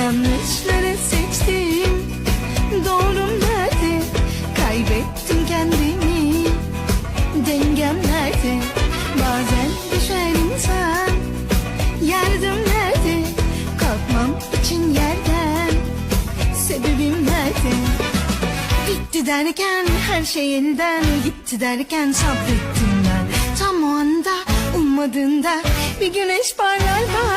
Yanlışları seçtim, doğrum nerede? Kaybettim kendimi, dengem nerede? Bazen düşer insan, yardım nerede? Kalkmam için yerden, sebebim nerede? Bitti derken her şey elden gitti derken sabrettim ben. Tam o anda ummadığında bir güneş parlar var.